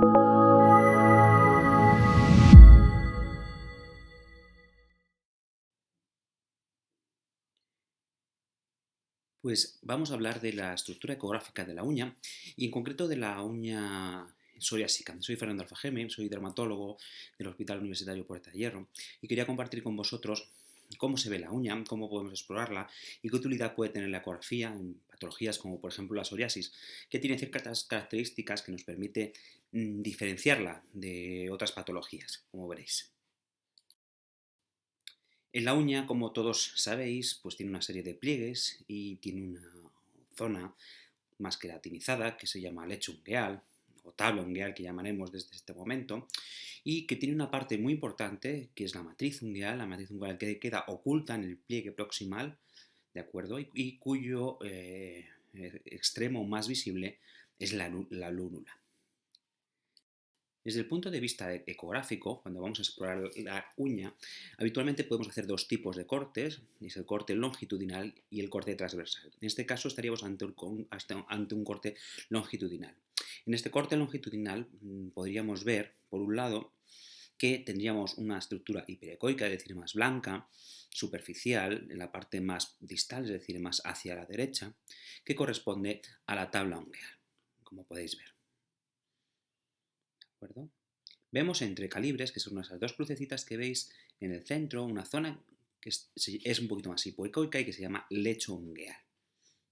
Pues vamos a hablar de la estructura ecográfica de la uña y en concreto de la uña psoriásica. Soy Fernando Alfajeme, soy dermatólogo del Hospital Universitario Puerta de Hierro y quería compartir con vosotros cómo se ve la uña, cómo podemos explorarla y qué utilidad puede tener la ecografía en patologías como por ejemplo la psoriasis, que tiene ciertas características que nos permite diferenciarla de otras patologías, como veréis. En la uña, como todos sabéis, pues tiene una serie de pliegues y tiene una zona más queratinizada que se llama lecho ungueal o tabla ungueal que llamaremos desde este momento y que tiene una parte muy importante que es la matriz ungueal que queda oculta en el pliegue proximal, ¿de acuerdo? Y cuyo extremo más visible es la lúnula. Desde el punto de vista ecográfico, cuando vamos a explorar la uña, habitualmente podemos hacer dos tipos de cortes, es el corte longitudinal y el corte transversal. En este caso estaríamos ante un corte longitudinal. En este corte longitudinal podríamos ver, por un lado, que tendríamos una estructura hiperecoica, es decir, más blanca, superficial, en la parte más distal, es decir, más hacia la derecha, que corresponde a la tabla ungueal, como podéis ver. ¿De acuerdo? Vemos entre calibres, que son esas dos crucecitas que veis en el centro, una zona que es un poquito más hipoecoica y que se llama lecho ungueal.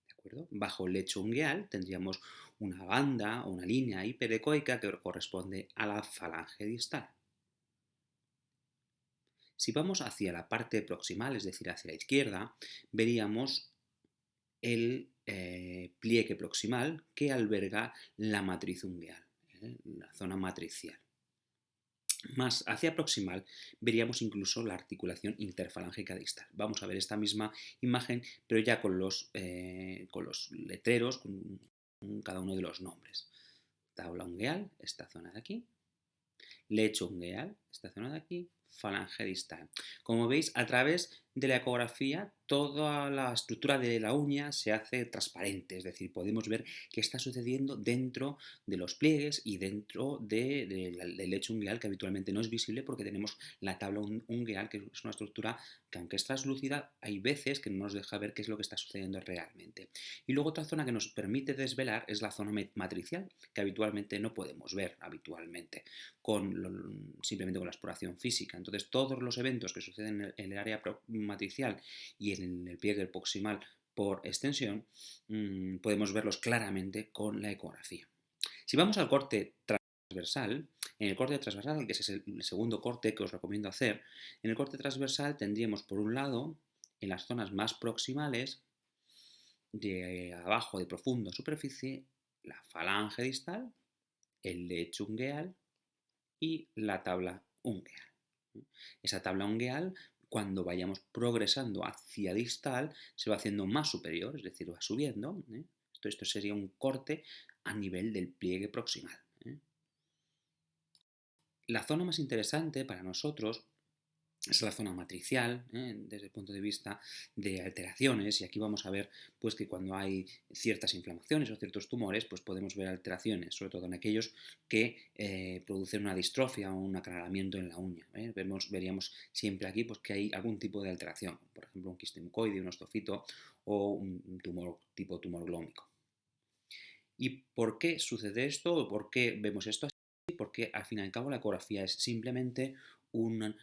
¿De acuerdo? Bajo el lecho ungueal tendríamos una banda o una línea hiperecoica que corresponde a la falange distal. Si vamos hacia la parte proximal, es decir, hacia la izquierda, veríamos el pliegue proximal que alberga la matriz ungueal, la zona matricial. Más hacia proximal veríamos incluso la articulación interfalángica distal. Vamos a ver esta misma imagen, pero ya con los letreros, con cada uno de los nombres. Tabla ungueal, esta zona de aquí. Lecho ungueal, esta zona de aquí. Falange distal. Como veis, a través de la ecografía, toda la estructura de la uña se hace transparente, es decir, podemos ver qué está sucediendo dentro de los pliegues y dentro del lecho ungueal, que habitualmente no es visible porque tenemos la tabla ungueal, que es una estructura que aunque es translúcida, hay veces que no nos deja ver qué es lo que está sucediendo realmente. Y luego otra zona que nos permite desvelar es la zona matricial, que habitualmente no podemos ver habitualmente, simplemente con la exploración física. Entonces, todos los eventos que suceden en el área matricial y en el pliegue proximal por extensión, podemos verlos claramente con la ecografía. Si vamos al corte transversal, en el corte transversal, que es el segundo corte que os recomiendo hacer, en el corte transversal tendríamos por un lado, en las zonas más proximales, de abajo de profundo superficie, la falange distal, el lecho ungueal y la tabla ungueal. Esa tabla ungueal, cuando vayamos progresando hacia distal, se va haciendo más superior, es decir, va subiendo. Esto sería un corte a nivel del pliegue proximal. La zona más interesante para nosotros es la zona matricial, desde el punto de vista de alteraciones, y aquí vamos a ver pues, que cuando hay ciertas inflamaciones o ciertos tumores, pues podemos ver alteraciones, sobre todo en aquellos que producen una distrofia o un aclaramiento en la uña. Veríamos siempre aquí pues, que hay algún tipo de alteración, por ejemplo un quiste mucoide, un ostofito o un tumor tipo tumor glómico. ¿Y por qué sucede esto? ¿Por qué vemos esto así? Porque al fin y al cabo la ecografía es simplemente un,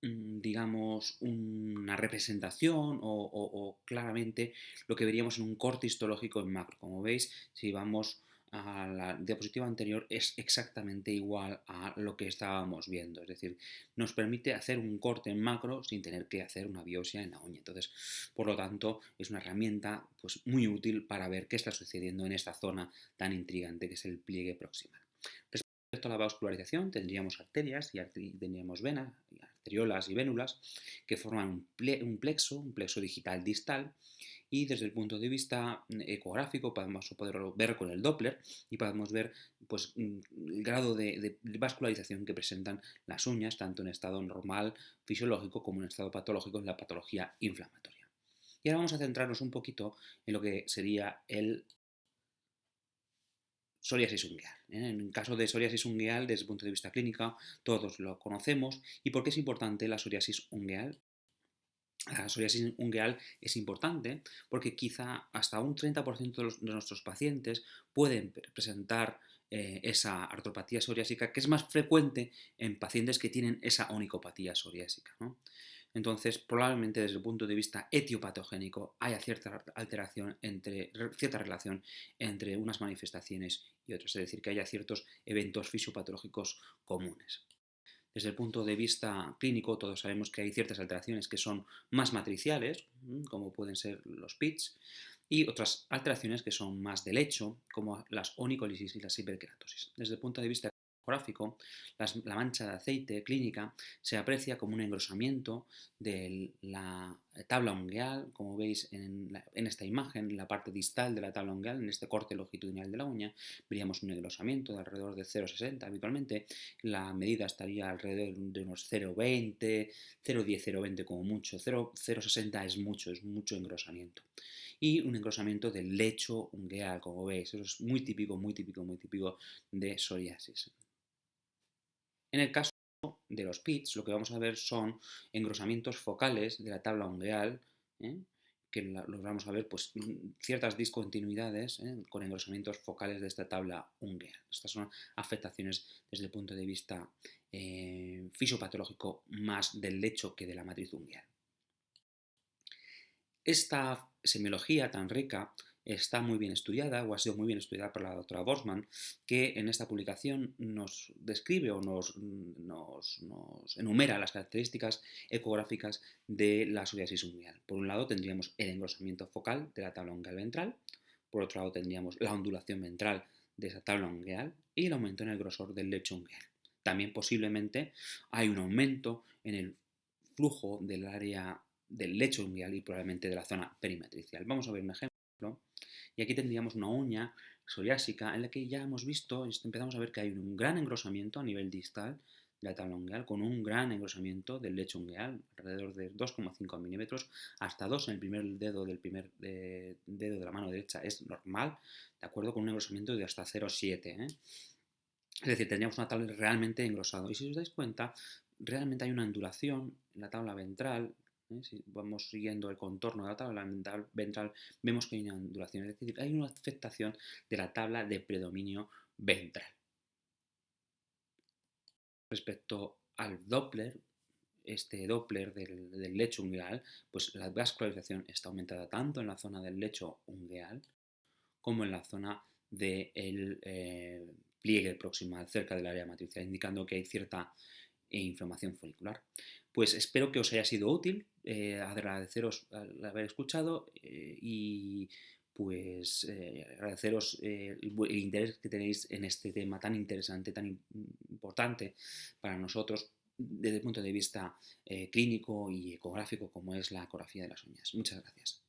digamos, una representación o claramente lo que veríamos en un corte histológico en macro. Como veis, si vamos a la diapositiva anterior, es exactamente igual a lo que estábamos viendo. Es decir, nos permite hacer un corte en macro sin tener que hacer una biopsia en la uña. Entonces, por lo tanto, es una herramienta pues, muy útil para ver qué está sucediendo en esta zona tan intrigante que es el pliegue proximal. Respecto a la vascularización, tendríamos arterias y tendríamos venas, arteriolas y vénulas, que forman un plexo digital distal, y desde el punto de vista ecográfico podemos poderlo ver con el Doppler y podemos ver pues, el grado de vascularización que presentan las uñas, tanto en estado normal, fisiológico, como en estado patológico, en la patología inflamatoria. Y ahora vamos a centrarnos un poquito en lo que sería el psoriasis ungueal. En el caso de psoriasis ungueal, desde el punto de vista clínico, todos lo conocemos. ¿Y por qué es importante la psoriasis ungueal? La psoriasis ungueal es importante porque quizá hasta un 30% de nuestros pacientes pueden presentar esa artropatía psoriásica, que es más frecuente en pacientes que tienen esa onicopatía psoriásica, ¿no? Entonces, probablemente desde el punto de vista etiopatogénico haya cierta relación entre unas manifestaciones y otras, es decir, que haya ciertos eventos fisiopatológicos comunes. Desde el punto de vista clínico, todos sabemos que hay ciertas alteraciones que son más matriciales, como pueden ser los PITS, y otras alteraciones que son más del lecho, como las onicolisis y las hiperkeratosis. Desde el punto de vista ecográfico, la mancha de aceite clínica se aprecia como un engrosamiento de la tabla ungueal, como veis en esta imagen, en la parte distal de la tabla ungueal, en este corte longitudinal de la uña, veríamos un engrosamiento de alrededor de 0,60 habitualmente. La medida estaría alrededor de unos 0,20, 0,10, 0,20 como mucho, 0,60 es mucho engrosamiento. Y un engrosamiento del lecho ungueal, como veis, eso es muy típico de psoriasis. En el caso de los PITS, lo que vamos a ver son engrosamientos focales de la tabla ungueal, ¿eh? Que los vamos a ver pues, ciertas discontinuidades con engrosamientos focales de esta tabla ungueal. Estas son afectaciones desde el punto de vista fisiopatológico más del lecho que de la matriz ungueal. Esta semiología tan rica está muy bien estudiada o ha sido muy bien estudiada por la doctora Borsman, que en esta publicación nos describe o nos enumera las características ecográficas de la psoriasis ungueal. Por un lado tendríamos el engrosamiento focal de la tabla ungueal ventral, por otro lado tendríamos la ondulación ventral de esa tabla ungueal y el aumento en el grosor del lecho ungueal. También posiblemente hay un aumento en el flujo del área del lecho ungueal y probablemente de la zona perimetricial. Vamos a ver un ejemplo. Y aquí tendríamos una uña psoriásica en la que ya hemos visto, empezamos a ver que hay un gran engrosamiento a nivel distal de la tabla ungueal, con un gran engrosamiento del lecho ungueal, alrededor de 2,5 milímetros, hasta 2 en el primer dedo dedo de la mano derecha es normal, de acuerdo con un engrosamiento de hasta 0,7. Es decir, tendríamos una tabla realmente engrosada. Y si os dais cuenta, realmente hay una ondulación en la tabla ventral. Si vamos siguiendo el contorno de la tabla ventral, vemos que hay una ondulación, es decir, hay una afectación de la tabla de predominio ventral. Respecto al Doppler, este Doppler del lecho ungueal, pues la vascularización está aumentada tanto en la zona del lecho ungueal como en la zona del pliegue proximal, cerca del área matricial, indicando que hay cierta inflamación folicular. Pues espero que os haya sido útil, agradeceros al haber escuchado y pues agradeceros el interés que tenéis en este tema tan interesante, tan importante para nosotros desde el punto de vista clínico y ecográfico como es la ecografía de las uñas. Muchas gracias.